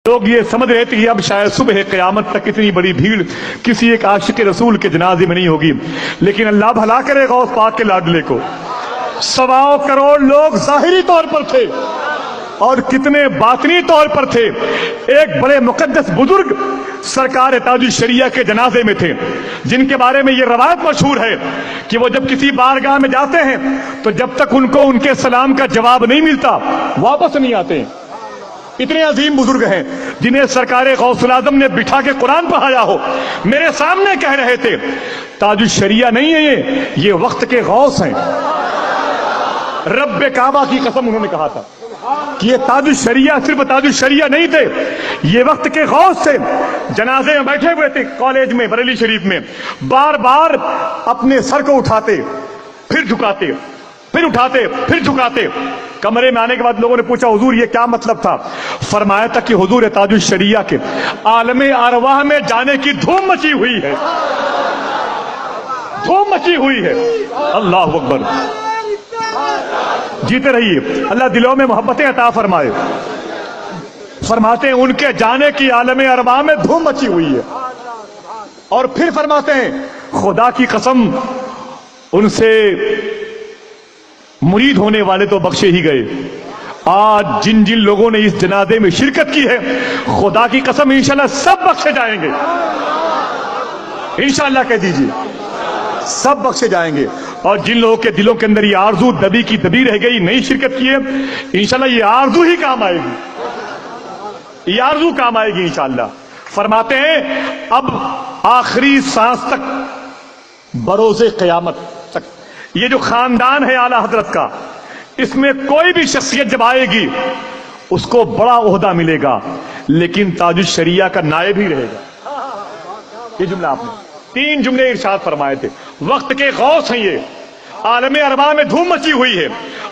لوگ یہ سمجھ رہے تھے کہ اب شاید صبح قیامت تک اتنی بڑی بھیڑ کسی ایک عاشق رسول کے جنازے میں نہیں ہوگی، لیکن اللہ بھلا کرے غوث پاک کے لاڈلے کو۔ 125 کروڑ لوگ ظاہری طور پر تھے اور کتنے باطنی طور پر تھے۔ ایک بڑے مقدس بزرگ سرکار تاج الشریعہ کے جنازے میں تھے، جن کے بارے میں یہ روایت مشہور ہے کہ وہ جب کسی بارگاہ میں جاتے ہیں تو جب تک ان کو ان کے سلام کا جواب نہیں ملتا واپس نہیں آتے ہیں۔ اتنے عظیم بزرگ ہیں جنہیں سرکار غوث العظم نے بٹھا کے قرآن پڑھایا ہو، میرے سامنے کہہ رہے تھے تاج الشریعہ نہیں ہے یہ وقت کے غوث ہیں۔ رب کعبہ کی قسم انہوں نے کہا تھا کہ یہ تاج الشریعہ صرف تاج الشریعہ نہیں تھے، یہ وقت کے غوث تھے۔ جنازے میں بیٹھے ہوئے تھے کالج میں بریلی شریف میں، بار بار اپنے سر کو اٹھاتے پھر جھکاتے، پھر اٹھاتے پھر جھکاتے۔ کمرے میں آنے کے بعد لوگوں نے پوچھا حضور یہ کیا مطلب تھا؟ فرمایا تھا کہ حضور تاج الشریعہ کے عالم ارواح میں جانے کی دھوم مچی ہوئی ہے، دھوم مچی ہوئی ہے۔ اللہ اکبر، جیتے رہیے، اللہ دلوں میں محبتیں عطا فرمائے۔ فرماتے ہیں ان کے جانے کی عالم ارواح میں دھوم مچی ہوئی ہے، اور پھر فرماتے ہیں خدا کی قسم ان سے مرید ہونے والے تو بخشے ہی گئے۔ آج جن جن لوگوں نے اس جنازے میں شرکت کی ہے خدا کی قسم انشاءاللہ سب بخشے جائیں گے، انشاءاللہ کہہ دیجئے سب بخشے جائیں گے۔ اور جن لوگوں کے دلوں کے اندر یہ آرزو دبی کی دبی رہ گئی نہیں شرکت کی ہے، انشاءاللہ یہ آرزو ہی کام آئے گی، یہ آرزو کام آئے گی انشاءاللہ۔ فرماتے ہیں اب آخری سانس تک بروز قیامت تک یہ جو خاندان ہے اعلیٰ حضرت کا، اس میں کوئی بھی شخصیت جب آئے گی اس کو بڑا عہدہ ملے گا، لیکن تاج الشریعہ کا نائب ہی رہے گا۔ یہ جملہ آپ نے 3 جملے ارشاد فرمائے تھے، وقت کے غوث ہیں یہ، عالم ارواح میں دھوم مچی ہوئی ہے،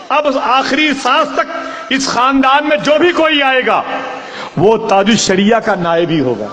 اب آخری سانس تک اس خاندان میں جو بھی کوئی آئے گا وہ تاج الشریعہ کا نائب ہی ہوگا۔